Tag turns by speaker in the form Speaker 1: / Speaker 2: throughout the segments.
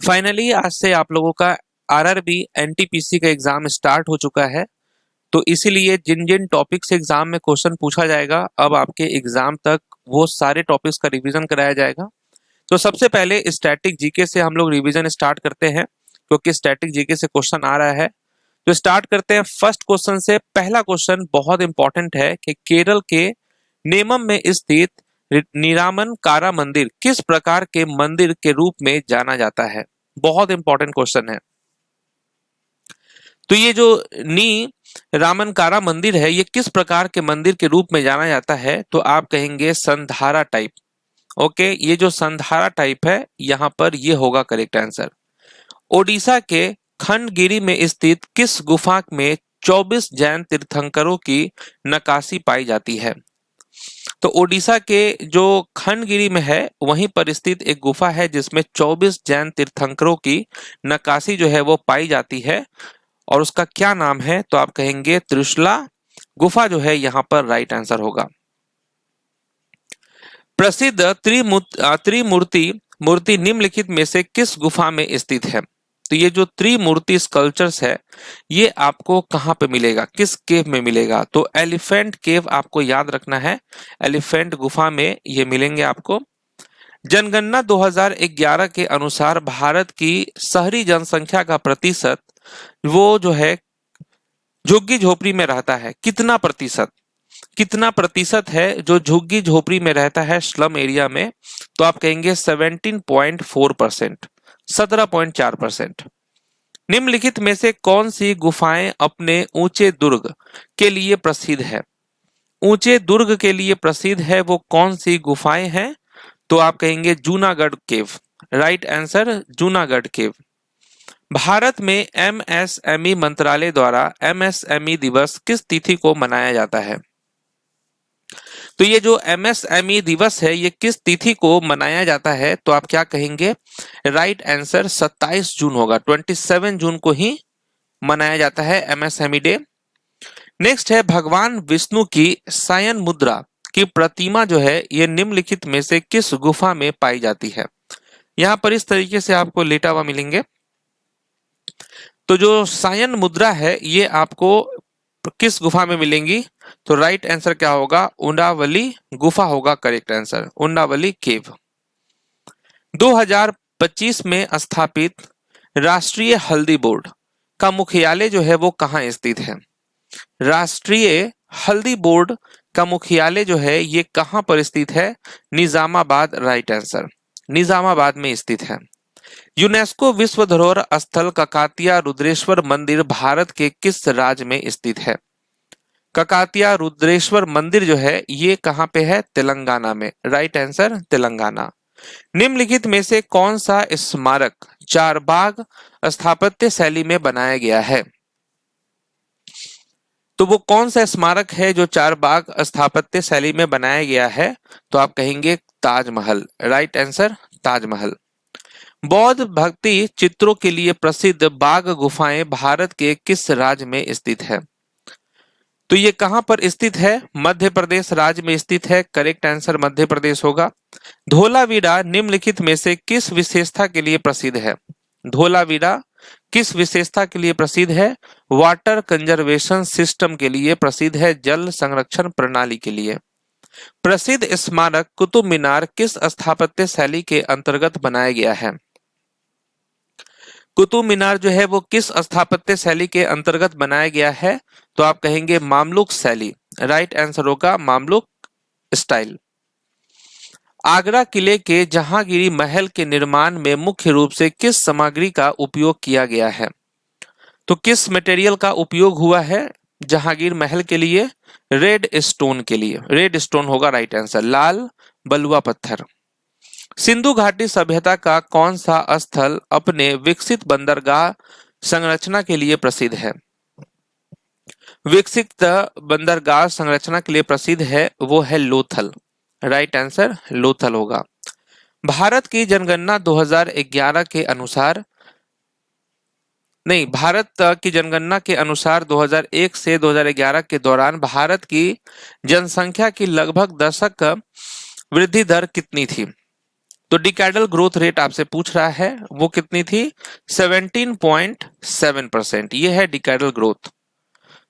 Speaker 1: Finally आज से आप लोगों का आरआरबी एनटीपीसी का एग्जाम स्टार्ट हो चुका है। तो इसीलिए जिन जिन टॉपिक से एग्जाम में क्वेश्चन पूछा जाएगा, अब आपके एग्जाम तक वो सारे टॉपिक्स का रिवीजन कराया जाएगा। तो सबसे पहले स्टैटिक जीके से हम लोग रिवीजन स्टार्ट करते हैं, क्योंकि स्टैटिक जीके से क्वेश्चन आ रहा है। तो स्टार्ट करते हैं फर्स्ट क्वेश्चन से। पहला क्वेश्चन बहुत इंपॉर्टेंट है कि केरल के नेमम में स्थित निरामनकारा मंदिर किस प्रकार के मंदिर के रूप में जाना जाता है। बहुत इंपॉर्टेंट क्वेश्चन है। तो ये जो नी रामनकारा मंदिर है, ये किस प्रकार के मंदिर के रूप में जाना जाता है, तो आप कहेंगे संधारा टाइप। ओके, ये जो संधारा टाइप है, यहां पर ये होगा करेक्ट आंसर। ओडिशा के खंडगिरी में स्थित किस गुफा में 24 जैन तीर्थंकरों की नक्काशी पाई जाती है। तो ओडिशा के जो खंडगिरी में है, वहीं पर स्थित एक गुफा है जिसमें 24 जैन तीर्थंकरों की नक्काशी जो है वो पाई जाती है, और उसका क्या नाम है, तो आप कहेंगे त्रिशूला गुफा जो है यहाँ पर राइट आंसर होगा। प्रसिद्ध त्रिमूर्ति मूर्ति निम्नलिखित में से किस गुफा में स्थित है। तो ये जो त्रिमूर्ति स्कल्पचर्स है, ये आपको कहाँ पे मिलेगा, किस केव में मिलेगा, तो एलिफेंट केव आपको याद रखना है। एलिफेंट गुफा में ये मिलेंगे आपको। जनगणना 2011 के अनुसार भारत की शहरी जनसंख्या का प्रतिशत वो जो है झुग्गी झोपड़ी में रहता है, कितना प्रतिशत, कितना प्रतिशत है जो झुग्गी झोपड़ी में रहता है स्लम एरिया में, तो आप कहेंगे 17.4%, 17.4%। निम्नलिखित में से कौन सी गुफाएं अपने ऊंचे दुर्ग के लिए प्रसिद्ध है। ऊंचे दुर्ग के लिए प्रसिद्ध है वो कौन सी गुफाएं हैं, तो आप कहेंगे जूनागढ़ केव। राइट आंसर जूनागढ़ केव। भारत में एमएसएमई मंत्रालय द्वारा एमएसएमई दिवस किस तिथि को मनाया जाता है। तो ये जो एमएसएमई दिवस है, ये किस तिथि को मनाया जाता है, तो आप क्या कहेंगे, राइट आंसर 27 जून होगा। 27 जून को ही मनाया जाता है एमएसएमई डे। नेक्स्ट है भगवान विष्णु की शयन मुद्रा की प्रतिमा जो है, ये निम्नलिखित में से किस गुफा में पाई जाती है। यहां पर इस तरीके से आपको लेटा हुआ मिलेंगे। तो जो शयन मुद्रा है, ये आपको किस गुफा में मिलेंगी, तो राइट आंसर क्या होगा, उंडावली गुफा होगा करेक्ट आंसर, उंडावली केव। 2025 में स्थापित राष्ट्रीय हल्दी बोर्ड का मुख्यालय जो है वो कहाँ स्थित है। राष्ट्रीय हल्दी बोर्ड का मुख्यालय जो है ये कहाँ पर स्थित है, निजामाबाद। राइट आंसर निजामाबाद में स्थित है। यूनेस्को विश्व धरोहर स्थल ककातिया रुद्रेश्वर मंदिर भारत के किस राज्य में स्थित है। ककातिया रुद्रेश्वर मंदिर जो है ये कहाँ पे है, तेलंगाना में। Right answer Telangana. निम्नलिखित में से कौन सा स्मारक चारबाग स्थापत्य शैली में बनाया गया है। तो वो कौन सा स्मारक है जो चारबाग स्थापत्य शैली में बनाया गया है, तो आप कहेंगे ताजमहल। Right answer Taj Mahal. बौद्ध भक्ति चित्रों के लिए प्रसिद्ध बाघ गुफाएं भारत के किस राज्य में स्थित है। तो ये कहां पर स्थित है, मध्य प्रदेश राज्य में स्थित है। करेक्ट आंसर मध्य प्रदेश होगा। धोलावीरा निम्नलिखित में से किस विशेषता के लिए प्रसिद्ध है। धोलावीरा किस विशेषता के लिए प्रसिद्ध है, वाटर कंजर्वेशन सिस्टम के लिए प्रसिद्ध है, जल संरक्षण प्रणाली के लिए। प्रसिद्ध स्मारक कुतुब मीनार किस स्थापत्य शैली के अंतर्गत बनाया गया है। कुतुब मीनार जो है वो किस स्थापत्य शैली के अंतर्गत बनाया गया है, तो आप कहेंगे मामलुक शैली। राइट आंसर होगा मामलुक स्टाइल। आगरा किले के जहांगीरी महल के निर्माण में मुख्य रूप से किस सामग्री का उपयोग किया गया है। तो किस मटेरियल का उपयोग हुआ है जहांगीर महल के लिए, रेड स्टोन के लिए। रेड स्टोन होगा राइट आंसर, लाल बलुआ पत्थर। सिंधु घाटी सभ्यता का कौन सा स्थल अपने विकसित बंदरगाह संरचना के लिए प्रसिद्ध है। विकसित बंदरगाह संरचना के लिए प्रसिद्ध है वो है लोथल। राइट आंसर लोथल होगा। भारत की जनगणना 2011 के अनुसार नहीं, भारत की जनगणना के अनुसार 2001 से 2011 के दौरान भारत की जनसंख्या की लगभग दशक वृद्धि दर कितनी थी। तो डिकैडल ग्रोथ रेट आपसे पूछ रहा है, वो कितनी थी? 17.7%। ये है डिकैडल ग्रोथ।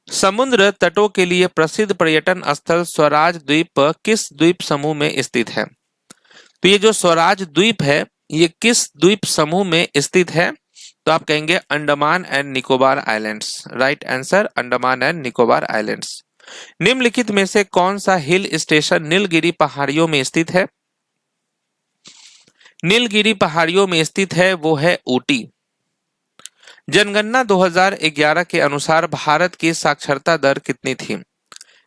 Speaker 1: समुद्र तटों के लिए प्रसिद्ध पर्यटन स्थल स्वराज द्वीप किस द्वीप समूह में स्थित है? तो ये जो स्वराज द्वीप है, ये किस द्वीप समूह में स्थित है? तो आप कहेंगे Andaman and Nicobar islands. Right answer, Andaman and Nicobar islands. निम्नलिखित में से कौन सा हिल स्टेशन नीलगिरी पहाड़ियों में स्थित है? नीलगिरी पहाड़ियों में स्थित है वो है ऊटी। जनगणना 2011 के अनुसार भारत की साक्षरता दर कितनी थी?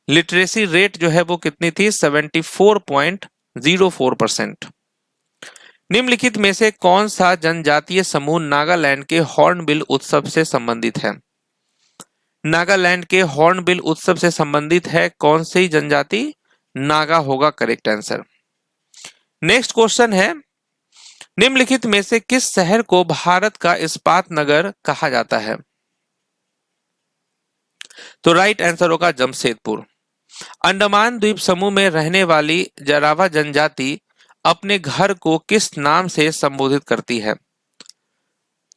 Speaker 1: लिटरेसी रेट जो है वो कितनी थी? 74.04%। निम्नलिखित में से कौन सा जनजातीय समूह नागालैंड के हॉर्नबिल उत्सव से संबंधित है? नागालैंड के हॉर्नबिल उत्सव से संबंधित है कौन सी जनजाति? नागा होगा करेक्ट आंसर। नेक्स्ट क्वेश्चन है, निम्नलिखित में से किस शहर को भारत का इस्पात नगर कहा जाता है? तो राइट आंसर होगा जमशेदपुर। अंडमान द्वीप समूह में रहने वाली जरावा जनजाति अपने घर को किस नाम से संबोधित करती है?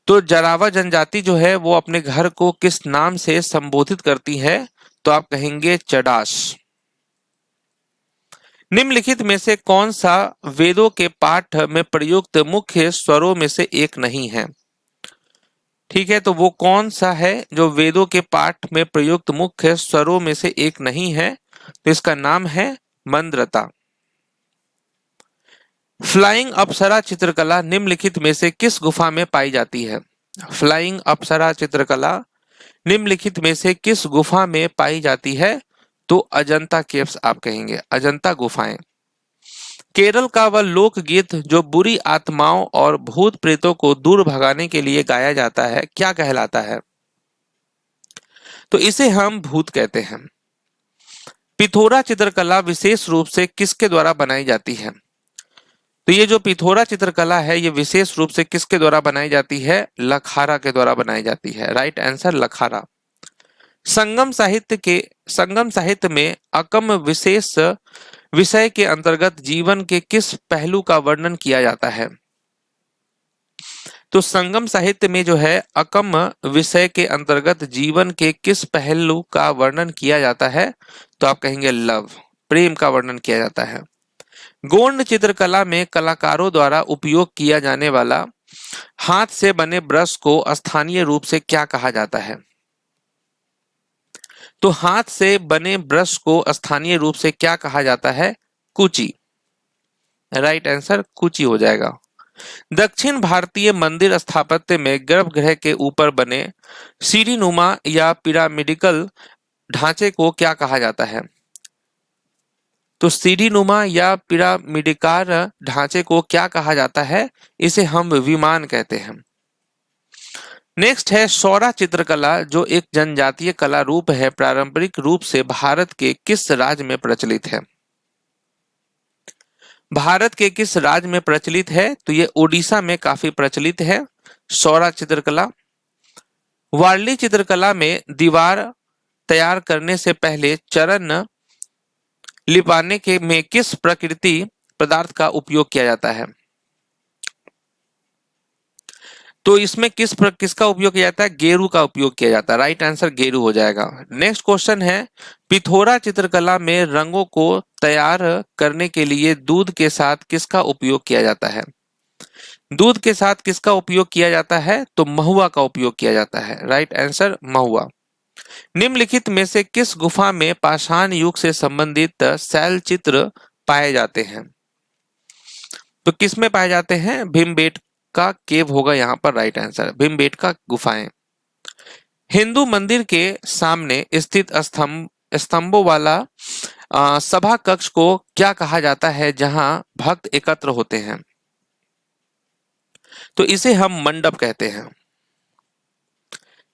Speaker 1: तो जरावा जनजाति जो है वो अपने घर को किस नाम से संबोधित करती है? तो आप कहेंगे चडास। निम्नलिखित में से कौन सा वेदों के पाठ में प्रयुक्त मुख्य स्वरों में से एक नहीं है? ठीक है, तो वो कौन सा है जो वेदों के पाठ में प्रयुक्त मुख्य स्वरों में से एक नहीं है? तो इसका नाम है मंद्रता। फ्लाइंग अप्सरा चित्रकला निम्नलिखित में से किस गुफा में पाई जाती है? फ्लाइंग अप्सरा चित्रकला निम्नलिखित में से किस गुफा में पाई जाती है? तो अजंता केव्स आप कहेंगे, अजंता गुफाएं। केरल का वह लोकगीत जो बुरी आत्माओं और भूत प्रेतों को दूर भगाने के लिए गाया जाता है क्या कहलाता है? तो इसे हम भूत कहते हैं। पिथोरा चित्रकला विशेष रूप से किसके द्वारा बनाई जाती है? तो ये जो पिथोरा चित्रकला है ये विशेष रूप से किसके द्वारा बनाई जाती है? लखारा के द्वारा बनाई जाती है। Right answer Lakhara. संगम साहित्य में अकम विशेष विषय के अंतर्गत जीवन के किस पहलू का वर्णन किया जाता है? तो संगम साहित्य में जो है अकम विषय के अंतर्गत जीवन के किस पहलू का वर्णन किया जाता है? तो आप कहेंगे लव, प्रेम का वर्णन किया जाता है। गोंड चित्रकला में कलाकारों द्वारा उपयोग किया जाने वाला हाथ से बने ब्रश को स्थानीय रूप से क्या कहा जाता है? तो हाथ से बने ब्रश को स्थानीय रूप से क्या कहा जाता है? कुची। राइट आंसर कुची हो जाएगा। दक्षिण भारतीय मंदिर स्थापत्य में गर्भगृह के ऊपर बने सीढ़ीनुमा या पिरामिडिकल ढांचे को क्या कहा जाता है? तो सीढ़ीनुमा या पिरामिडिकार ढांचे को क्या कहा जाता है? इसे हम विमान कहते हैं। नेक्स्ट है सौरा चित्रकला जो एक जनजातीय कला रूप है, पारंपरिक रूप से भारत के किस राज्य में प्रचलित है? भारत के किस राज्य में प्रचलित है? तो ये ओडिशा में काफी प्रचलित है सौरा चित्रकला। वारली चित्रकला में दीवार तैयार करने से पहले चरण लिपाने के में किस प्रकृति पदार्थ का उपयोग किया जाता है? तो इसमें किसका उपयोग किया जाता है? गेरू का उपयोग किया जाता है। राइट आंसर गेरू हो जाएगा। नेक्स्ट क्वेश्चन है, पिथोरा चित्रकला में रंगों को तैयार करने के लिए दूध के साथ किसका उपयोग किया जाता है? दूध के साथ किसका उपयोग किया जाता है? तो महुआ का उपयोग किया जाता है। राइट आंसर महुआ। निम्नलिखित में से किस गुफा में पाषाण युग से संबंधित शैल चित्र पाए जाते हैं? तो किस में पाए जाते हैं? भीमबेटका केव होगा यहाँ पर राइट आंसर, भीमबेटका गुफाएं। हिंदू मंदिर के सामने स्थित स्तंभों वाला सभा कक्ष को क्या कहा जाता है जहां भक्त एकत्र होते हैं? तो इसे हम मंडप कहते हैं।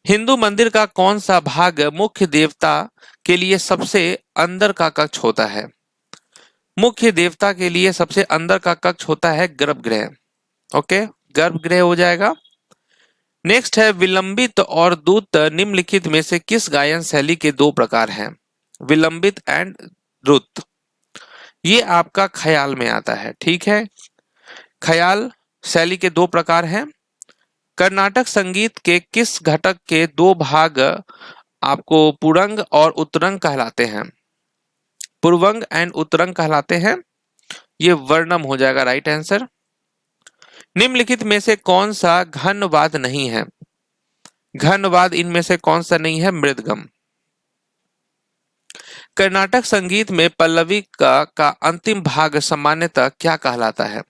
Speaker 1: हिंदू मंदिर का कौन सा भाग मुख्य देवता के लिए सबसे अंदर का कक्ष होता है? मुख्य देवता के लिए सबसे अंदर का कक्ष होता है गर्भगृह। ओके, गर्भगृह हो जाएगा। नेक्स्ट है, विलंबित और द्रुत निम्नलिखित में से किस गायन शैली के दो प्रकार हैं? विलंबित एंड द्रुत, ये आपका ख्याल में आता है। ठीक है, ख्याल शैली के दो प्रकार हैं। कर्नाटक संगीत के किस घटक के दो भाग आपको पुरंग और उत्तरंग कहलाते हैं? पूर्वंग एंड उत्तरंग कहलाते हैं। ये वर्णम हो जाएगा राइट आंसर। निम्नलिखित में से कौन सा घनवाद नहीं है? घनवाद इनमें से कौन सा नहीं है? मृदगम। कर्नाटक संगीत में पल्लवी का अंतिम भाग सामान्यतः क्या कहलाता है?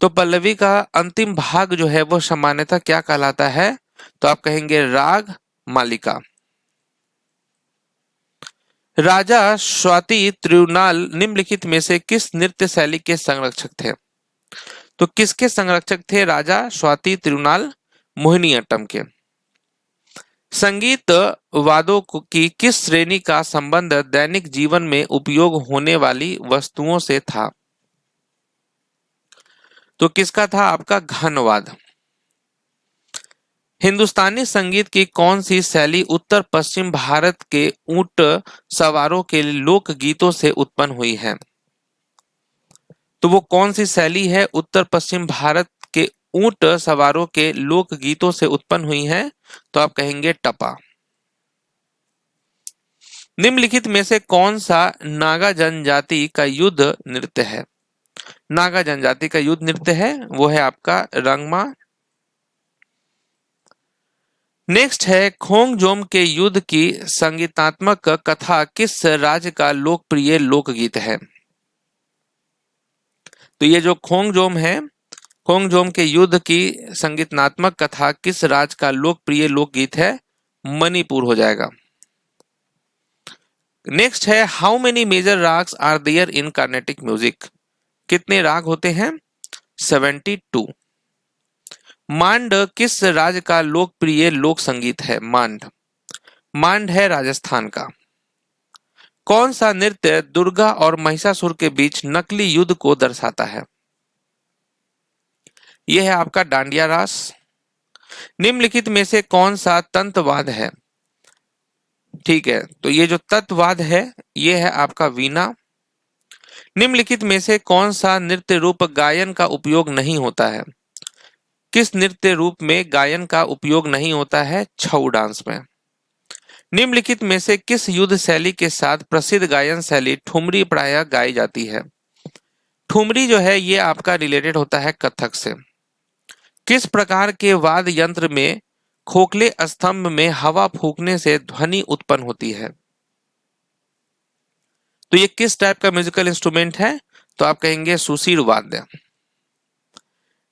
Speaker 1: तो पल्लवी का अंतिम भाग जो है वो सामान्यतः क्या कहलाता है? तो आप कहेंगे राग मालिका। राजा स्वाति त्रिनाल निम्नलिखित में से किस नृत्य शैली के संरक्षक थे? तो किसके संरक्षक थे राजा स्वाति त्रिनाल? मोहिनीअट्टम के। संगीत वादों की किस श्रेणी का संबंध दैनिक जीवन में उपयोग होने वाली वस्तुओं से था? तो किसका था? आपका घनवाद। हिंदुस्तानी संगीत की कौन सी शैली उत्तर पश्चिम भारत के ऊंट सवारों के लोक गीतों से उत्पन्न हुई है? तो वो कौन सी शैली है उत्तर पश्चिम भारत के ऊंट सवारों के लोक गीतों से उत्पन्न हुई है? तो आप कहेंगे टपा। निम्नलिखित में से कौन सा नागा जनजाति का युद्ध नृत्य है? नागा जनजाति का युद्ध नृत्य है वो है आपका रंगमा। नेक्स्ट है खोंगजोम के युद्ध की संगीतात्मक कथा किस राज्य का लोकप्रिय लोकगीत है? तो ये जो खोंगजोम है, खोंगजोम के युद्ध की संगीतात्मक कथा किस राज्य का लोकप्रिय लोकगीत है? मणिपुर हो जाएगा। नेक्स्ट है how many major ragas are there in Carnatic music? कितने राग होते हैं? 72। मांड किस राज्य का लोकप्रिय लोक संगीत है? मांड। मांड है राजस्थान का। कौन सा नृत्य दुर्गा और महिषासुर के बीच नकली युद्ध को दर्शाता है? यह है आपका डांडिया रास। निम्नलिखित में से कौन सा तंत्रवाद है? ठीक है, तो ये जो तत्ववाद है ये है आपका वीणा। निम्नलिखित में से कौन सा नृत्य रूप गायन का उपयोग नहीं होता है? किस नृत्य रूप में गायन का उपयोग नहीं होता है? छऊ डांस में। निम्नलिखित में से किस युद्ध शैली के साथ प्रसिद्ध गायन शैली ठुमरी प्रायः गाई जाती है? ठुमरी जो है ये आपका रिलेटेड होता है कथक से। किस प्रकार के वाद्य यंत्र में खोखले स्तंभ में हवा फूंकने से ध्वनि उत्पन्न होती है? तो ये किस टाइप का म्यूजिकल इंस्ट्रूमेंट है? तो आप कहेंगे सुशीर वाद्य।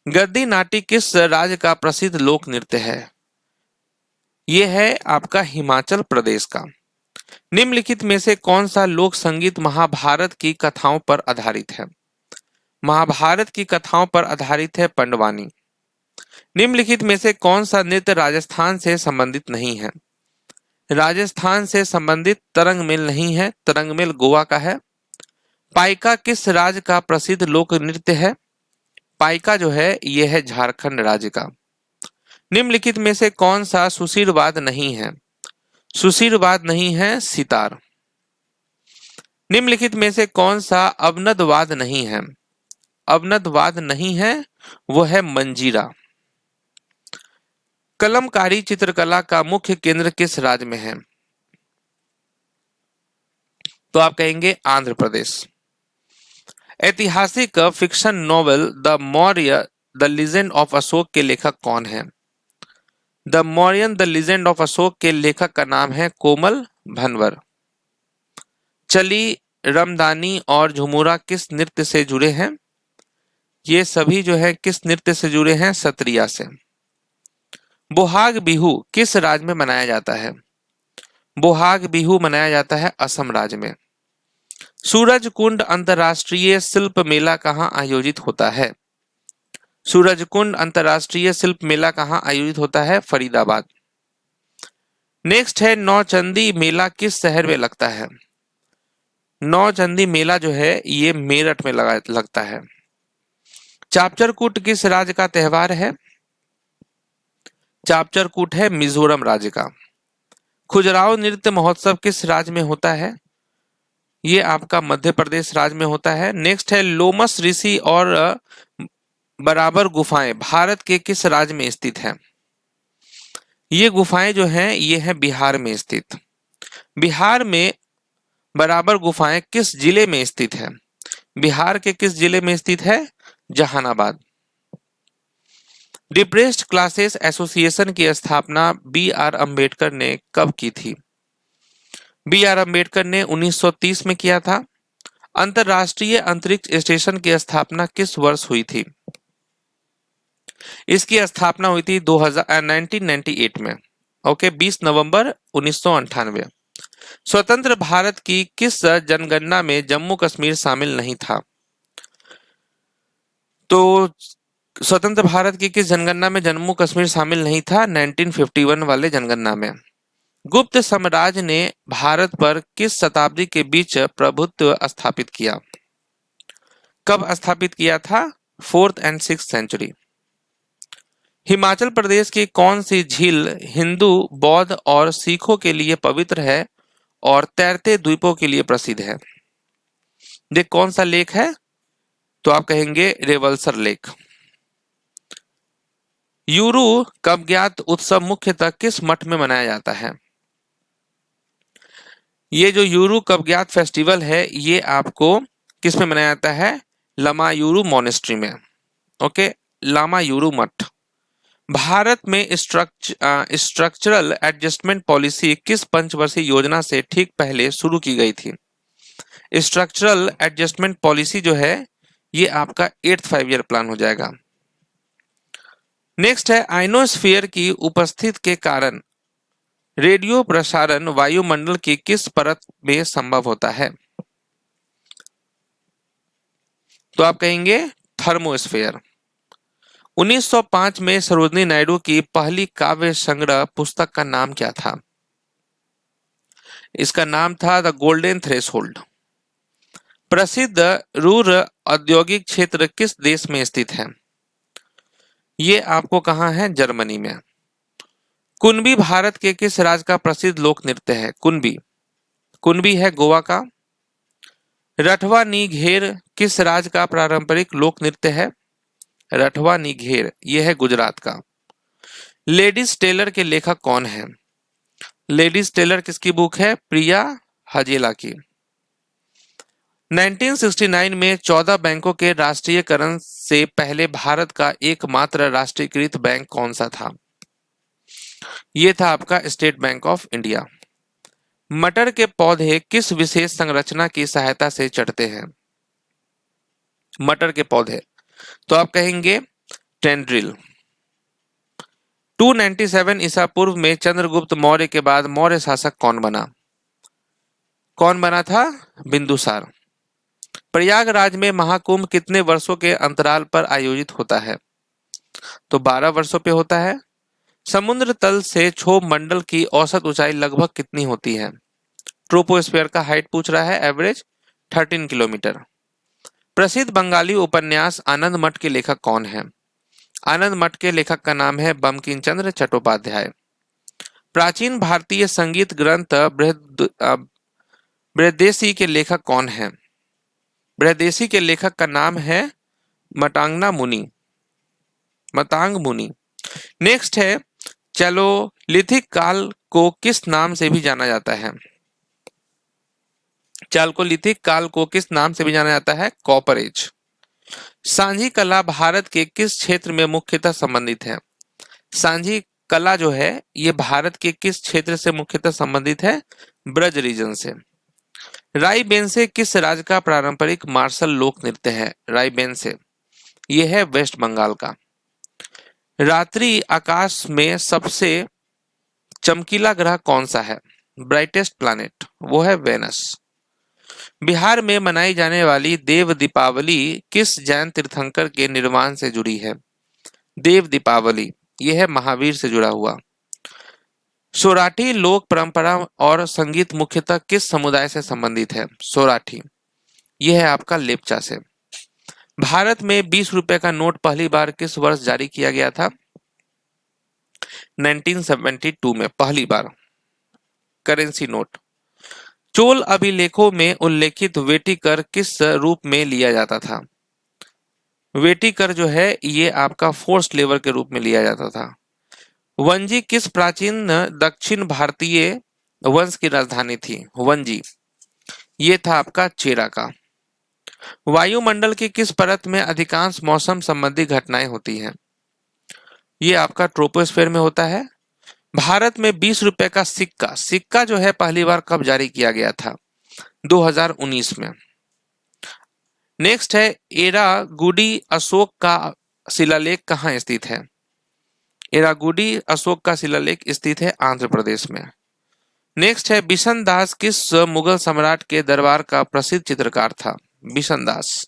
Speaker 1: गद्दी नाट्य किस राज्य का प्रसिद्ध लोक नृत्य है? यह है आपका हिमाचल प्रदेश का। निम्नलिखित में से कौन सा लोक संगीत महाभारत की कथाओं पर आधारित है? महाभारत की कथाओं पर आधारित है पंडवानी। निम्नलिखित में से कौन सा नृत्य राजस्थान से संबंधित नहीं है? राजस्थान से संबंधित तरंगमेल नहीं है, तरंगमेल गोवा का है। पाइका किस राज्य का प्रसिद्ध लोक नृत्य है? पाइका जो है यह है झारखंड राज्य का। निम्नलिखित में से कौन सा सुशीरवाद नहीं है? सुशीरवाद नहीं है, सितार। निम्नलिखित में से कौन सा अवनदवाद नहीं है? अवनदवाद नहीं है, वो है मंजीरा। कलमकारी चित्रकला का मुख्य केंद्र किस राज्य में है? तो आप कहेंगे आंध्र प्रदेश। ऐतिहासिक fiction novel the Maurya the legend of Ashok के लेखक कौन है? The Mauryan the legend of Ashok के लेखक का नाम है कोमल भनवर। चली, रमदानी और झुमुरा किस नृत्य से जुड़े हैं? ये सभी जो है किस नृत्य से जुड़े हैं? सत्रिया से। बोहाग बिहू किस राज्य में मनाया जाता है? बोहाग बिहू मनाया जाता है असम राज्य में। सूरजकुंड अंतर्राष्ट्रीय शिल्प मेला कहाँ आयोजित होता है? सूरजकुंड अंतर्राष्ट्रीय शिल्प मेला कहाँ आयोजित होता है? फरीदाबाद। नेक्स्ट है नौचंदी मेला किस शहर में लगता है? नौचंदी मेला जो है ये मेरठ में लगता है। चापचरकूट किस राज्य का त्योहार है? चापचरकूट है मिजोरम राज्य का। खुजराहो नृत्य महोत्सव किस राज्य में होता है? ये आपका मध्य प्रदेश राज्य में होता है। नेक्स्ट है लोमस ऋषि और बराबर गुफाएं भारत के किस राज्य में स्थित है? ये गुफाएं जो हैं ये है बिहार में स्थित। बिहार में बराबर गुफाएं किस जिले में स्थित है? बिहार के किस जिले में स्थित है? जहानाबाद। डिप्रेस्ड क्लासेस एसोसिएशन की स्थापना बी आर अंबेडकर ने कब की थी? बी आर अंबेडकर ने 1930 में किया था। अंतरराष्ट्रीय अंतरिक्ष स्टेशन की स्थापना किस वर्ष हुई थी? इसकी स्थापना हुई थी 1998 में। ओके, 20 नवंबर 1998। स्वतंत्र भारत की किस जनगणना में जम्मू कश्मीर शामिल नहीं था? तो स्वतंत्र भारत की किस जनगणना में जम्मू कश्मीर शामिल नहीं था? 1951 वाले जनगणना में। गुप्त साम्राज्य ने भारत पर किस शताब्दी के बीच प्रभुत्व स्थापित किया? कब स्थापित किया था? 4th and 6th century. Himachal Pradesh की कौन सी झील हिंदू, बौद्ध और सिखों के लिए पवित्र है और तैरते द्वीपों के लिए प्रसिद्ध है? ये कौन सा लेक है? तो आप कहेंगे रेवलसर लेक। यूरू कब ज्ञात उत्सव मुख्यतः किस मठ में मनाया जाता है? ये जो यूरू कब ज्ञात फेस्टिवल है ये आपको किस में मनाया जाता है? लामायूरू मॉनेस्ट्री में। ओके, लामायूरू मठ। भारत में स्ट्रक्चरल एडजस्टमेंट पॉलिसी किस पंचवर्षीय योजना से ठीक पहले शुरू की गई थी? स्ट्रक्चरल एडजस्टमेंट पॉलिसी जो है ये आपका 8th 5 ईयर प्लान हो जाएगा। नेक्स्ट है आइनोस्फीयर की उपस्थिति के कारण रेडियो प्रसारण वायुमंडल की किस परत में संभव होता है? तो आप कहेंगे थर्मोस्फीयर। 1905 में सरोजिनी नायडू की पहली काव्य संग्रह पुस्तक का नाम क्या था? इसका नाम था द गोल्डन थ्रेशोल्ड। प्रसिद्ध रूर औद्योगिक क्षेत्र किस देश में स्थित है? ये आपको कहाँ है? जर्मनी में। कुनबी भारत के किस राज्य का प्रसिद्ध लोक नृत्य है? कुनबी। कुनबी है गोवा का। रठवा नी घेर किस राज्य का पारंपरिक लोक नृत्य है? रठवा नी घेर यह है गुजरात का। लेडीज टेलर के लेखक कौन है? लेडीज टेलर किसकी बुक है? प्रिया हजेला की। 1969 में 14 बैंकों के राष्ट्रीयकरण से पहले भारत का एकमात्र राष्ट्रीयकृत बैंक कौन सा था? ये था आपका स्टेट बैंक ऑफ इंडिया। मटर के पौधे किस विशेष संरचना की सहायता से चढ़ते हैं? मटर के पौधे, तो आप कहेंगे टेंड्रिल। 297 ईसा पूर्व में चंद्रगुप्त मौर्य के बाद मौर्य शासक कौन बना? कौन बना था? बिंदुसार। प्रयागराज में महाकुंभ कितने वर्षों के अंतराल पर आयोजित होता है? तो 12 वर्षों पे होता है। समुद्र तल से क्षोभ मंडल की औसत ऊंचाई लगभग कितनी होती है? ट्रोपोस्फीयर का हाइट पूछ रहा है, एवरेज 13 किलोमीटर। प्रसिद्ध बंगाली उपन्यास आनंद मठ के लेखक कौन है? आनंद मठ के लेखक का नाम है बंकिम चंद्र चट्टोपाध्याय। प्राचीन भारतीय संगीत ग्रंथ बृहदेशी के लेखक कौन है? बृहदेशी के लेखक का नाम है मतांगना मुनि, मतांग मुनि। नेक्स्ट है चैलोलिथिक काल को किस नाम से भी जाना जाता है? चालकोलिथिक काल को किस नाम से भी जाना जाता है? Copper age. सांझी कला भारत के किस क्षेत्र में मुख्यतः संबंधित है? सांझी कला जो है ये भारत के किस क्षेत्र से मुख्यतः संबंधित है? ब्रज रीजन से। राईबेंसे किस राज्य का पारंपरिक मार्शल लोक नृत्य है? राईबेंसे यह है वेस्ट बंगाल का। रात्रि आकाश में सबसे चमकीला ग्रह कौन सा है? ब्राइटेस्ट प्लैनेट वो है वेनस। बिहार में मनाई जाने वाली देव दीपावली किस जैन तीर्थंकर के निर्माण से जुड़ी है? देव दीपावली यह है महावीर से जुड़ा हुआ। सोराठी लोक परंपरा और संगीत मुख्यतः किस समुदाय से संबंधित है? सोराठी यह है आपका लेप्चा से। भारत में 20 रुपए का नोट पहली बार किस वर्ष जारी किया गया था? 1972 में पहली बार करेंसी नोट। चोल अभिलेखों में उल्लेखित वेटी कर किस रूप में लिया जाता था? वेटिकर जो है ये आपका फोर्स्ड लेबर के रूप में लिया जाता था। वंजी किस प्राचीन दक्षिण भारतीय वंश की राजधानी थी? वंजी ये था आपका चेरा का। वायुमंडल की किस परत में अधिकांश मौसम संबंधी घटनाएं होती हैं? ये आपका ट्रोपोस्फेयर में होता है। भारत में 20 रुपए का सिक्का सिक्का जो है पहली बार कब जारी किया गया था? 2019 में। नेक्स्ट है एरागुडी अशोक का शिलालेख कहाँ स्थित है? एरागुडी अशोक का शिलालेख स्थित है आंध्र प्रदेश में। नेक्स्ट है बिशन दास किस मुगल सम्राट के दरबार का प्रसिद्ध चित्रकार था? बिशन दास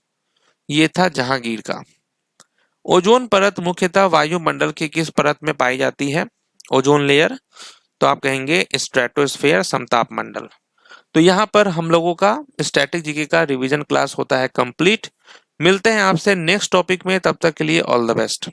Speaker 1: ये था जहांगीर का। ओजोन परत मुख्यतः वायुमंडल की किस परत में पाई जाती है? ओजोन लेयर तो आप कहेंगे स्ट्रेटोस्फेयर समताप मंडल। तो यहाँ पर हम लोगों का स्टैटिक जीके का रिवीजन क्लास होता है कंप्लीट। मिलते हैं आपसे नेक्स्ट टॉपिक में, तब तक के लिए ऑल द बेस्ट।